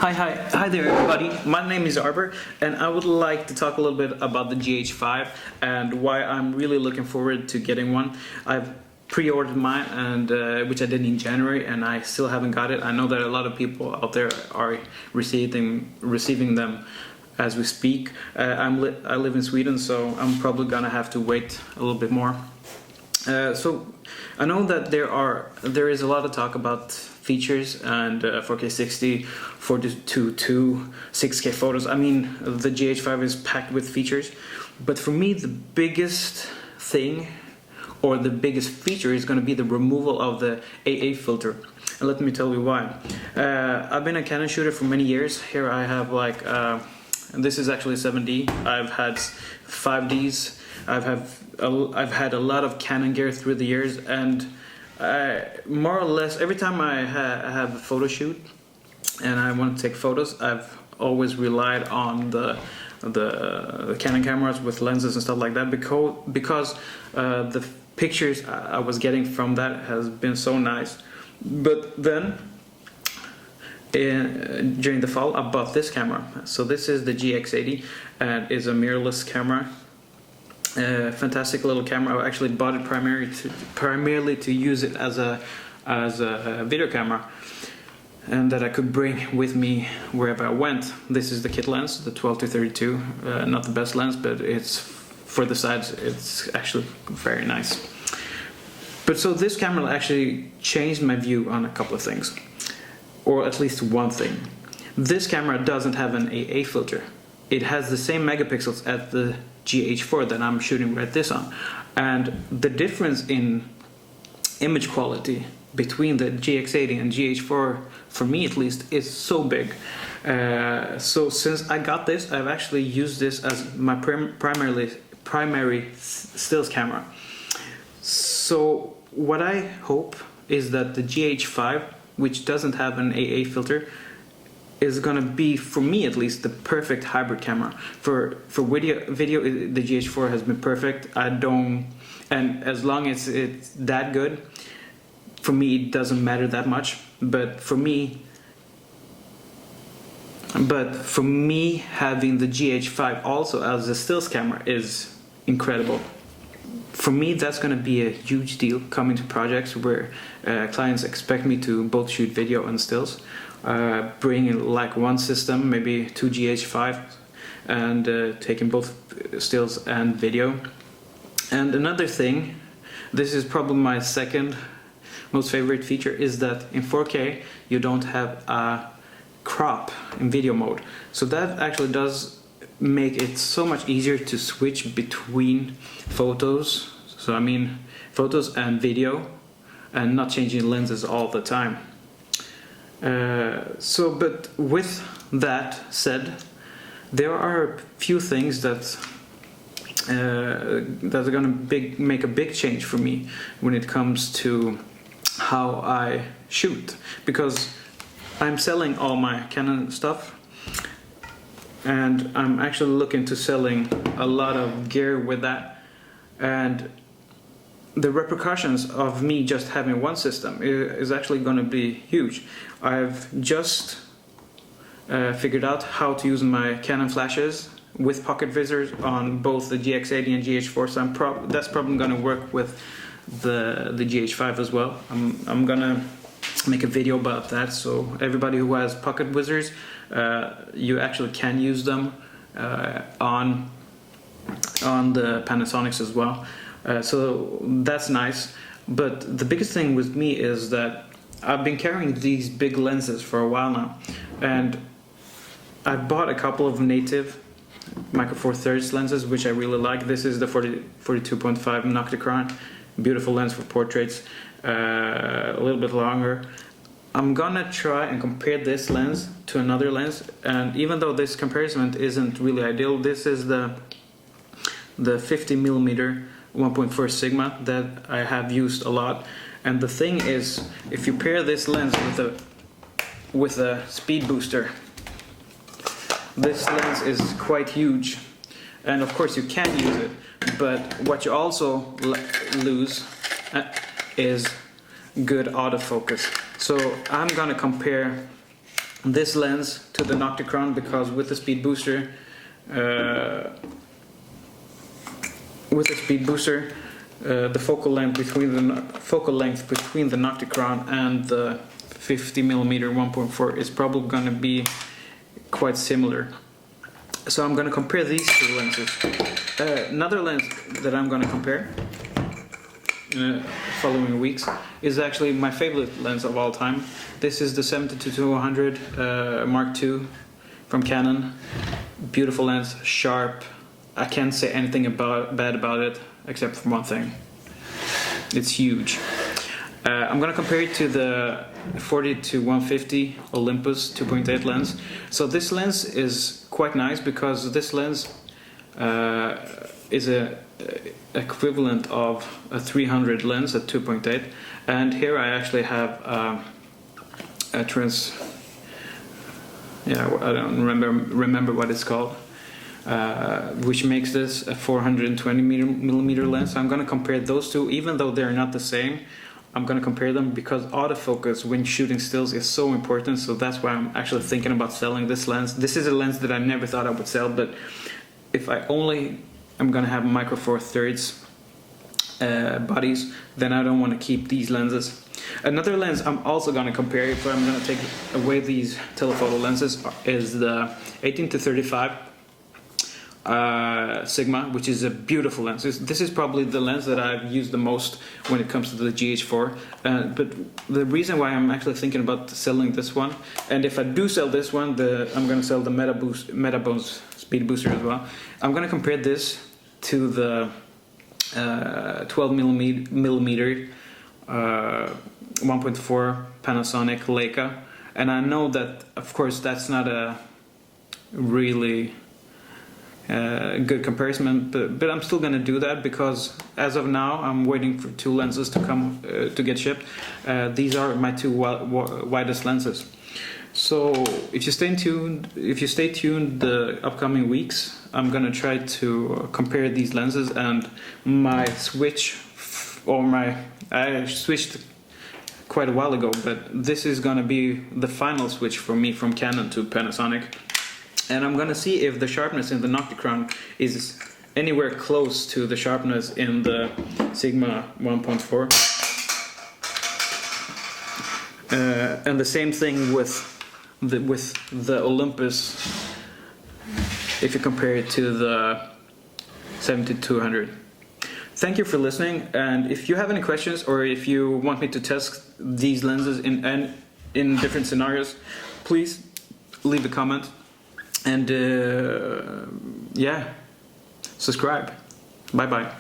Hi there everybody. My name is Arbor and I would like to talk a little bit about the Gh5 and why I'm really looking forward to getting one. I've pre-ordered mine and which I did in January, and I still haven't got it. I know that a lot of people out there are receiving them as we speak. I live in Sweden, so I'm probably gonna have to wait a little bit more. So I know that there is a lot of talk about features and 4K 60, 422, 6K photos. I mean, the Gh5 is packed with features, but for me the biggest thing or the biggest feature is going to be the removal of the AA filter. And let me tell you why. I've been a Canon shooter for many years. Here I have like, and this is actually 7D. I've had 5Ds. I've had a lot of Canon gear through the years, and more or less every time I have a photo shoot and I want to take photos, I've always relied on the Canon cameras with lenses and stuff like that, because the pictures I was getting from that has been so nice. But then during the fall I bought this camera. So this is the GX80 and is a mirrorless camera. Fantastic little camera. I actually bought it primarily to use it as a video camera, and that I could bring with me wherever I went. This is the kit lens, the 12-32. Not the best lens, but it's for the sides. It's actually very nice. But so this camera actually changed my view on a couple of things, or at least one thing. This camera doesn't have an AA filter. It has the same megapixels as the Gh4 that I'm shooting right this on, and the difference in image quality between the GX80 and Gh4, for me at least, is so big. So since I got this, I've actually used this as my primary stills camera. So what I hope is that the Gh5, which doesn't have an AA filter, is gonna be, for me at least, the perfect hybrid camera. For video, the Gh4 has been perfect. And as long as it's that good, for me it doesn't matter that much. But for me having the Gh5 also as a stills camera is incredible. For me, that's going to be a huge deal coming to projects where clients expect me to both shoot video and stills. Bring in like one system, maybe two Gh5, and taking both stills and video. And another thing, this is probably my second most favorite feature, is that in 4K you don't have a crop in video mode. So that actually does make it so much easier to switch between photos. So I mean photos and video, and not changing lenses all the time. But with that said, there are a few things that are gonna make a big change for me when it comes to how I shoot, because I'm selling all my Canon stuff, and I'm actually looking to selling a lot of gear with that, and the repercussions of me just having one system is actually going to be huge. I've just figured out how to use my Canon flashes with pocket visors on both the GX80 and Gh4, so that's probably going to work with the Gh5 as well. I'm gonna make a video about that, so everybody who has pocket visors, you actually can use them on the Panasonics as well. So that's nice. But the biggest thing with me is that I've been carrying these big lenses for a while now, and I bought a couple of native Micro Four Thirds lenses, which I really like. This is the 42.5 Nocticron, beautiful lens for portraits, a little bit longer. I'm gonna try and compare this lens to another lens, and even though this comparison isn't really ideal, this is the 50mm 1.4 Sigma that I have used a lot. And the thing is, if you pair this lens with a speed booster, this lens is quite huge, and of course you can use it, but what you also lose is good autofocus. So I'm gonna compare this lens to the Nocticron, because with the speed booster, the focal length between the Nocticron and the 50mm 1.4 is probably going to be quite similar. So I'm going to compare these two lenses. Another lens that I'm going to compare in the following weeks is actually my favorite lens of all time. This is the 70-200 Mark II from Canon. Beautiful lens, sharp. I can't say anything bad about it except for one thing. It's huge. I'm going to compare it to the 40-150 Olympus 2.8 lens. So this lens is quite nice because this lens is a equivalent of a 300 lens at 2.8, and here I actually have I don't remember what it's called, which makes this a 420mm lens. So I'm going to compare those two, even though they're not the same. I'm going to compare them because autofocus when shooting stills is so important, so that's why I'm actually thinking about selling this lens. This is a lens that I never thought I would sell, but if I only am going to have micro four thirds bodies, then I don't want to keep these lenses. Another lens I'm also going to compare, if I'm going to take away these telephoto lenses, is the 18-35 Sigma, which is a beautiful lens. This is probably the lens that I've used the most when it comes to the Gh4, but the reason why I'm actually thinking about selling this one, and if I do sell this one, I'm going to sell the Metabone speed booster as well. I'm going to compare this to the 12mm 1.4 Panasonic Leica, and I know that of course that's not a really good comparison, but I'm still going to do that because as of now I'm waiting for two lenses to come to get shipped. These are my two widest lenses. So if you stay tuned the upcoming weeks, I'm going to try to compare these lenses, and my switch, I switched quite a while ago, but this is going to be the final switch for me from Canon to Panasonic. And I'm gonna see if the sharpness in the Nocticron is anywhere close to the sharpness in the Sigma 1.4. And the same thing with the Olympus, if you compare it to the 70-200. Thank you for listening, and if you have any questions or if you want me to test these lenses in different scenarios, please leave a comment. And yeah, subscribe. Bye bye.